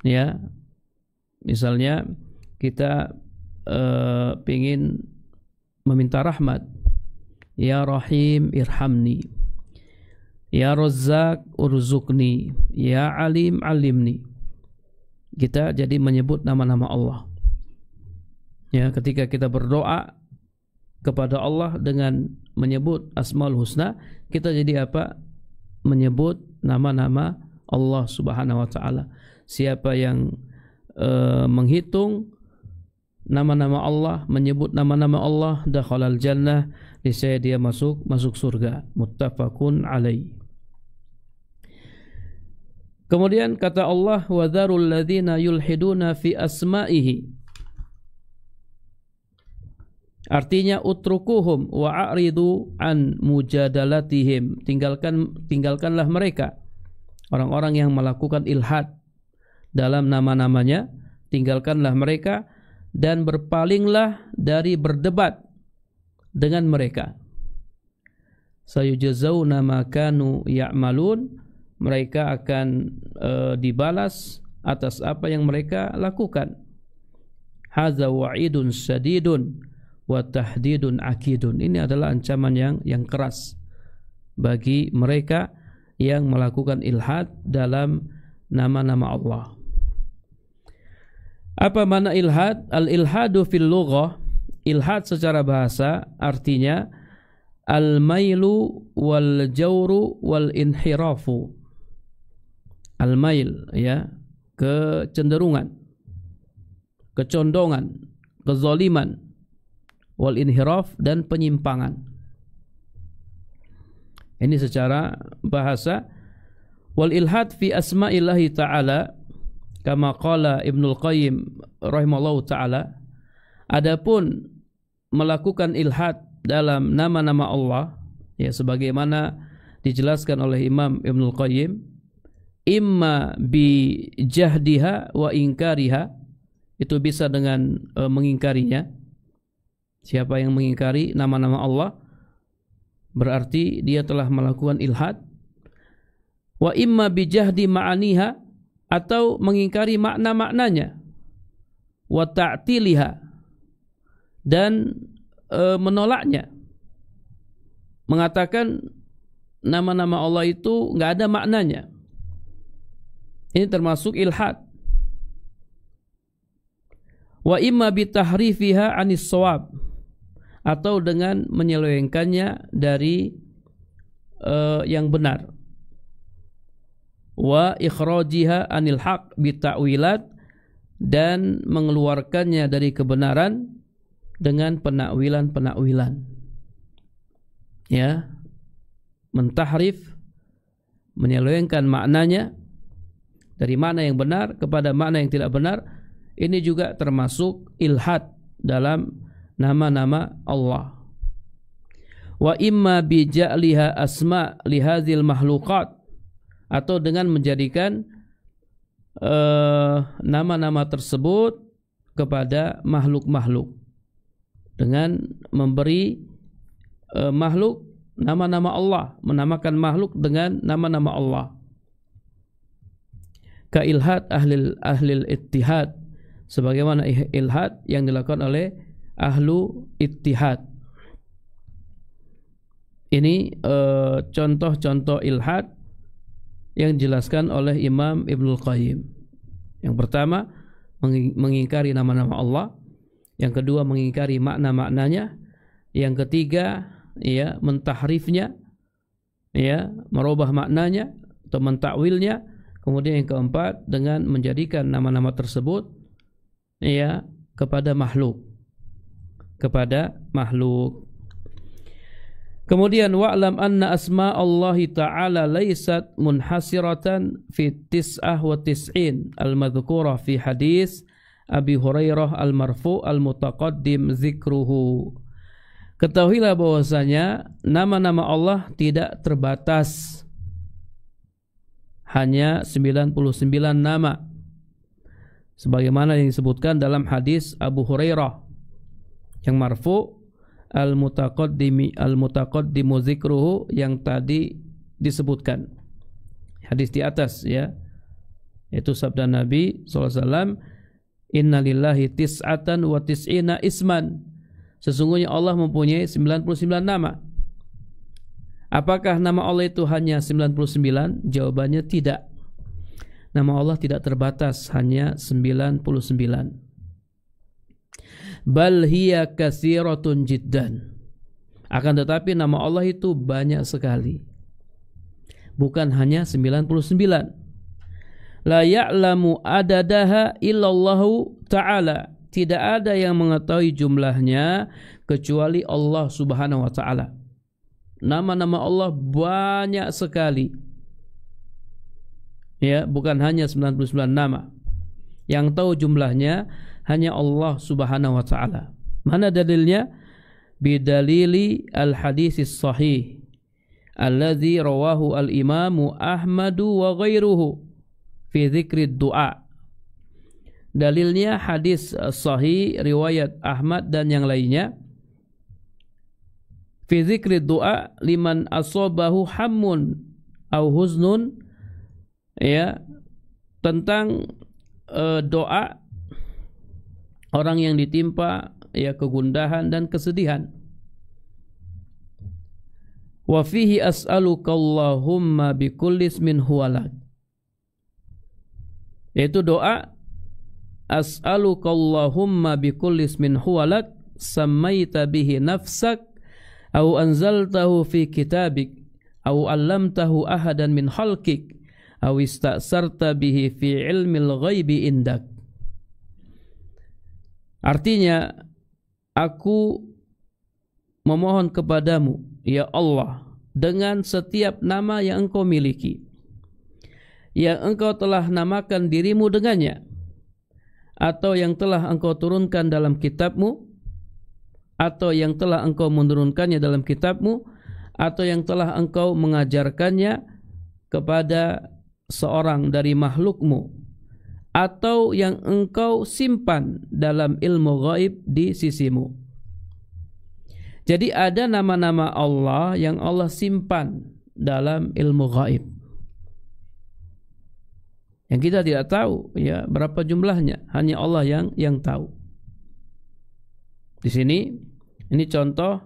Ya, misalnya kita ingin meminta rahmat, ya Rahim irhamni, ya Razzaq urzuqni, ya Alim alimni. Kita jadi menyebut nama-nama Allah. Ya, ketika kita berdoa kepada Allah dengan menyebut Asmaul Husna, kita jadi apa? Menyebut nama-nama Allah Subhanahu wa taala. Siapa yang menghitung nama-nama Allah, menyebut nama-nama Allah, dakhalal jannah, niscaya dia masuk surga. Muttafaqun alaih. Kemudian kata Allah, wa dzarul ladzina yulhiduna fi asma'ihi. Artinya utrukuhum wa a'ridu an mujadalatihim. Tinggalkanlah mereka, orang-orang yang melakukan ilhad dalam nama-namanya, tinggalkanlah mereka dan berpalinglah dari berdebat dengan mereka. Sayujazawna ma kanu ya'malun. Mereka akan dibalas atas apa yang mereka lakukan. Hadza wa'idun syadidun wa tahdidun akidun. Ini adalah ancaman yang keras bagi mereka yang melakukan ilhad dalam nama-nama Allah. Apa makna ilhad? Al-ilhadu fil lughah, ilhad secara bahasa artinya al-mailu wal jawru wal inhirafu. Al-mail, ya, kecenderungan, kecondongan, kezaliman, wal inhiraf, dan penyimpangan. Ini secara bahasa. Wal ilhad fi asma'illahi ta'ala, kama qala Ibnul Qayyim rahimallahu ta'ala. Adapun melakukan ilhad dalam nama-nama Allah, ya, sebagaimana dijelaskan oleh Imam Ibnul Qayyim, imma bi jahdiha wa ingkariha, itu bisa dengan mengingkarinya. Siapa yang mengingkari nama-nama Allah berarti dia telah melakukan ilhad. Wa imma bi jahdi ma'aniha, atau mengingkari makna-maknanya. Wa ta'tiliha, dan menolaknya, mengatakan nama-nama Allah itu enggak ada maknanya. Ini termasuk ilhad. Wa imma bitahrifiha anis shawab, atau dengan menyelewengkannya dari yang benar. Wa ikhrajiha anil haq bita'wilat, dan mengeluarkannya dari kebenaran dengan penakwilan-penakwilan. Ya, mentahrif, menyelewengkan maknanya dari mana yang benar kepada makna yang tidak benar. Ini juga termasuk ilhad dalam nama-nama Allah. Wa imma bi ja'liha asma li hadzal makhluqat, atau dengan menjadikan nama-nama tersebut kepada makhluk-makhluk dengan memberi makhluk nama-nama Allah, menamakan makhluk dengan nama-nama Allah. Ka ilhad ahlil ittihad, sebagaimana ilhad yang dilakukan oleh ahlu ittihad. Ini contoh-contoh ilhad yang dijelaskan oleh Imam Ibnul Qayyim. Yang pertama, mengingkari nama-nama Allah. Yang kedua, mengingkari makna-maknanya. Yang ketiga, ya, mentahrifnya, ya, merubah maknanya atau mentakwilnya. Kemudian yang keempat, dengan menjadikan nama-nama tersebut, ya, kepada makhluk. Kemudian wa'lam anna asma Allah Ta'ala laysat munhasiratan fi tis'ah wa tis'in al-madhkurah fi hadis Abi Hurairah al-marfu' al-mutaqaddim zikruhu. Ketahuilah bahwasanya nama-nama Allah tidak terbatas hanya 99 nama sebagaimana yang disebutkan dalam hadis Abu Hurairah yang marfu' al-mutaqaddimu zikruhu yang tadi disebutkan hadis di atas, ya, yaitu sabda Nabi SAW, inna lillahi tis'atan wa tis'ina isman, sesungguhnya Allah mempunyai 99 nama. Apakah nama Allah itu hanya 99? Jawabannya tidak. Nama Allah tidak terbatas hanya 99. Bal hiya katsiratun jiddan. Akan tetapi nama Allah itu banyak sekali. Bukan hanya 99. La ya'lamu adadaha illallahu ta'ala. Tidak ada yang mengetahui jumlahnya kecuali Allah Subhanahu wa ta'ala. Nama-nama Allah banyak sekali. Ya, bukan hanya 99 nama. Yang tahu jumlahnya hanya Allah Subhanahu wa ta'ala. Mana dalilnya? Bidalili al-haditsis sahih alladzi rawahu al-imamu Ahmadu wa ghairuhu fi dzikri du'a. Dalilnya hadis sahih riwayat Ahmad dan yang lainnya fi dzikri du'a liman asabahu hammun au huznun, ya, tentang doa orang yang ditimpa, ya, kegundahan dan kesedihan. Wa fihi as'aluka Allahumma bikulli ismin huwalak, yaitu doa as'aluka Allahumma bikulli ismin huwalak sammaita bihi nafsak au anzaltahu fi kitabik au 'allamtahu ahadan min khalqik au ista'sarta bihi fi ilmil ghaibi indak. Artinya, aku memohon kepadamu, ya Allah, dengan setiap nama yang engkau miliki, yang engkau telah namakan dirimu dengannya, atau yang telah engkau turunkan dalam kitabmu, atau yang telah engkau menurunkannya dalam kitabmu, atau yang telah engkau mengajarkannya kepada seorang dari makhlukmu, atau yang engkau simpan dalam ilmu gaib di sisimu. Jadi ada nama-nama Allah yang Allah simpan dalam ilmu gaib, yang kita tidak tahu, ya, berapa jumlahnya, hanya Allah yang tahu. Di sini ini contoh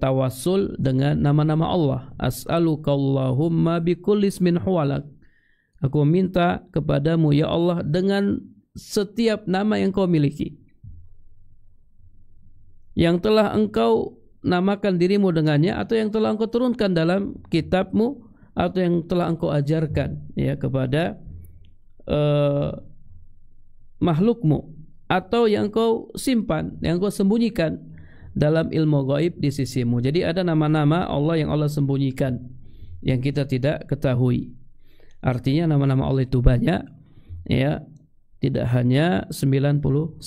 tawassul dengan nama-nama Allah. As'aluka Allahumma bikulli ismin huwalak. Aku meminta kepadamu, ya Allah, dengan setiap nama yang kau miliki, yang telah engkau namakan dirimu dengannya, atau yang telah engkau turunkan dalam kitabmu, atau yang telah engkau ajarkan, ya, kepada makhlukmu, atau yang engkau simpan, yang engkau sembunyikan dalam ilmu gaib di sisimu. Jadi ada nama-nama Allah yang Allah sembunyikan, yang kita tidak ketahui. Artinya nama-nama Allah itu banyak, ya, tidak hanya 99.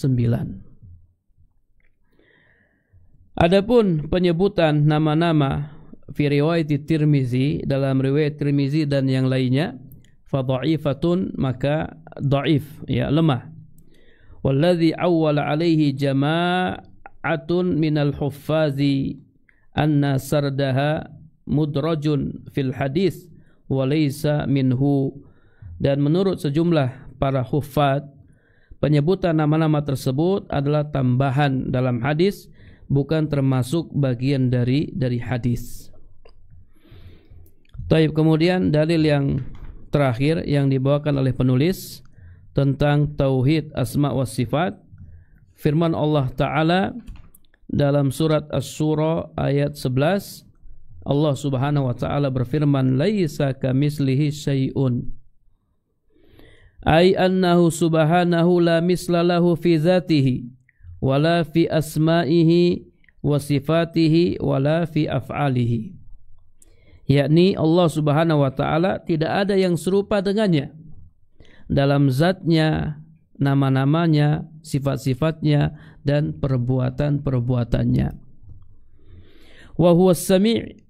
Adapun penyebutan nama-nama fi riwayat Tirmizi, dalam riwayat Tirmizi dan yang lainnya, fa dha'ifatun, maka dhaif, ya, lemah. Walladzi awwala alaihi jama'atun minal huffazi anna sardaha mudrajun fil hadis wa laysa minhu. Dan menurut sejumlah para huffaz, penyebutan nama-nama tersebut adalah tambahan dalam hadis, bukan termasuk bagian dari hadis. Taib, kemudian dalil yang terakhir yang dibawakan oleh penulis tentang tauhid asma wa sifat, firman Allah Ta'ala dalam surat Asy-Syura ayat 11, Allah Subhanahu wa Ta'ala berfirman, laisa kamitslihi syai'un, ay annahu subhanahu la misla lahu fi dzatihi wala fi asma'ihi wa sifatihi wala fi af'alihi. Yakni Allah Subhanahu wa Ta'ala tidak ada yang serupa dengannya dalam zatnya, nama-namanya, sifat-sifatnya, dan perbuatan-perbuatannya. Wa huwa as-sami'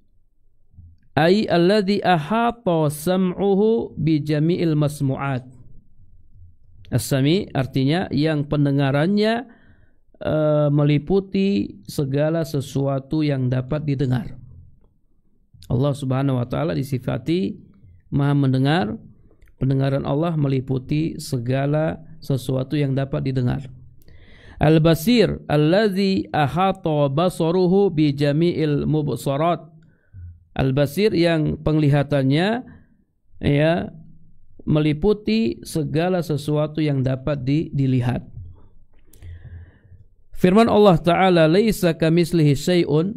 ay alladhi ahata sam'uhu bi jami'il masmu'at. As-sami' artinya yang pendengarannya meliputi segala sesuatu yang dapat didengar. Allah Subhanahu wa Ta'ala disifati Maha mendengar. Pendengaran Allah meliputi segala sesuatu yang dapat didengar. Al-Basir allazi ahata basaruhu bi jami'il mubsarat. Al-Basir yang penglihatannya meliputi segala sesuatu yang dapat dilihat. Firman Allah Ta'ala, laisa kamitslihi syai'un,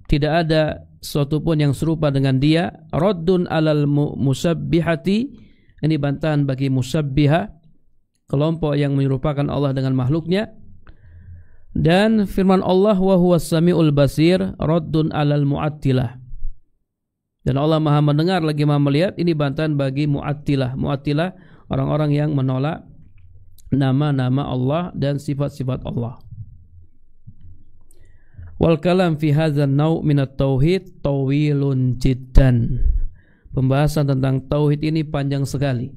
tidak ada sesuatu pun yang serupa dengan dia. Raddun alal musabbihati, ini bantahan bagi musabbihah, kelompok yang menyerupakan Allah dengan makhluknya. Dan firman Allah, wa huwas samiul basir, raddun alal mu'attilah, dan Allah Maha mendengar lagi Maha melihat, ini bantahan bagi mu'attilah. Mu'attilah orang-orang yang menolak nama-nama Allah dan sifat-sifat Allah. Wal kalam fi hadzal nau' min at-tauhid tawilun jiddan. Pembahasan tentang tauhid ini panjang sekali.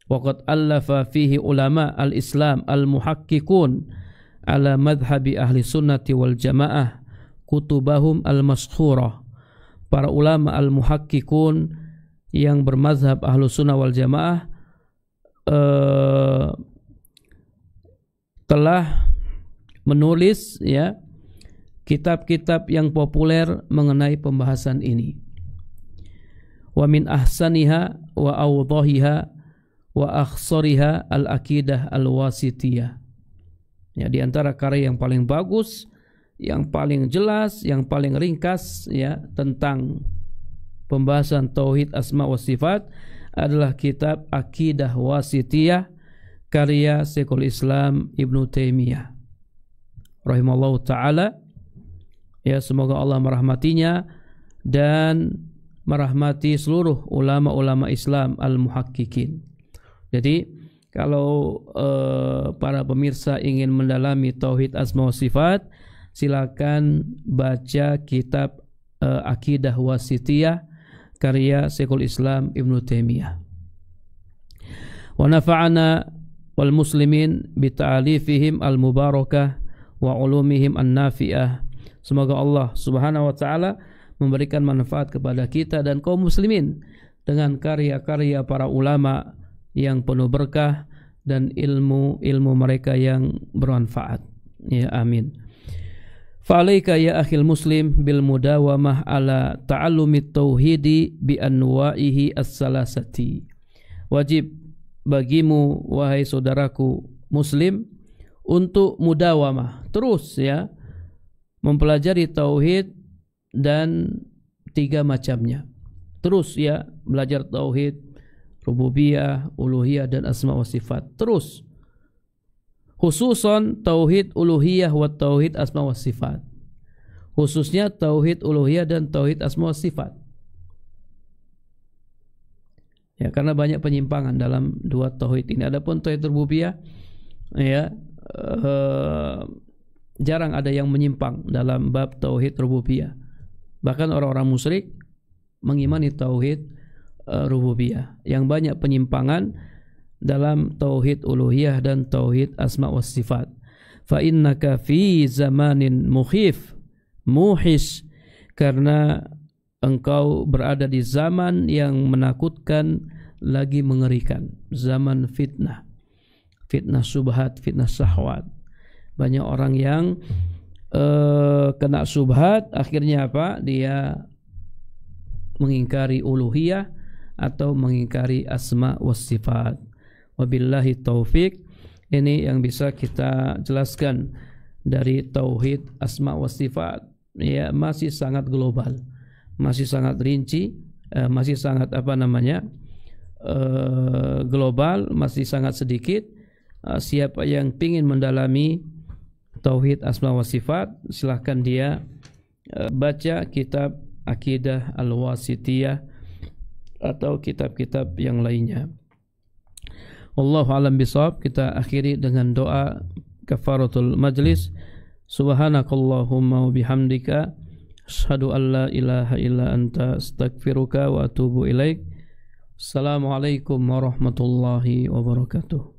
Waqad allafa fihi ulama al-Islam al-muhakkikun ala madhhabi ahli sunnati wal jamaah kutubahum al-mashhurah. Para ulama al-muhakkikun yang bermazhab ahlu sunnah wal jamaah telah menulis kitab-kitab yang populer mengenai pembahasan ini. Wa min ahsaniha wa awdahiha wa akhsariha al-aqidah al-wasitiyah. Ya, di antara karya yang paling bagus, yang paling jelas, yang paling ringkas tentang pembahasan tauhid asma wa sifat adalah kitab Aqidah Wasitiyah karya Syekhul Islam Ibnu Taimiyah rahimallahu taala. Ya, semoga Allah merahmatinya dan merahmati seluruh ulama-ulama Islam al-muhakkikin. Jadi kalau para pemirsa ingin mendalami tauhid asma wa sifat, silakan baca kitab Aqidah Wasitiyah karya Syekhul Islam Ibnu Taimiyah. Wa nafa'ana wal muslimin bi ta'alifihim al mubarakah wa ulumihim an nafi'ah. Semoga Allah Subhanahu wa taala memberikan manfaat kepada kita dan kaum muslimin dengan karya-karya para ulama yang penuh berkah dan ilmu mereka yang bermanfaat. Ya, amin. Fa'alaika ya akhil muslim bil mudawamah ala ta'allumit tauhidi bi anwa'ihi as-salasati. Wajib bagimu wahai saudaraku muslim untuk mudawamah, terus mempelajari tauhid dan 3 macamnya. Terus belajar tauhid rububiyah, uluhiyah dan asma wa sifat. Terus khususan tauhid uluhiyah wa tauhid asma wa sifat. Khususnya tauhid uluhiyah dan tauhid asma wa sifat. Ya, karena banyak penyimpangan dalam 2 tauhid ini. Adapun tauhid rububiyah jarang ada yang menyimpang dalam bab tauhid rububiyah. Bahkan orang-orang musyrik mengimani tauhid rububiyah. Yang banyak penyimpangan dalam tauhid uluhiyah dan tauhid asma wa sifat. Fa innaka fi zamanin muhis, karena engkau berada di zaman yang menakutkan lagi mengerikan, zaman fitnah subhat, fitnah syahwat. Banyak orang yang kena subhat, akhirnya apa? Dia mengingkari uluhiyah atau mengingkari asma was sifat. Wabillahi taufik. Ini yang bisa kita jelaskan dari tauhid asma wa sifat. Ya, masih sangat global, masih sangat rinci, masih sangat global, masih sangat sedikit. Siapa yang ingin mendalami tauhid asma wa sifat, silahkan dia baca kitab Aqidah Al-Wasithiyah atau kitab-kitab yang lainnya. Wallahu a'lam bishawab. Kita akhiri dengan doa kafaratul majlis. Subhanakallahumma wa bihamdika asyhadu an la ilaha illa anta astaghfiruka wa atubu ilaik. Assalamualaikum warahmatullahi wabarakatuh.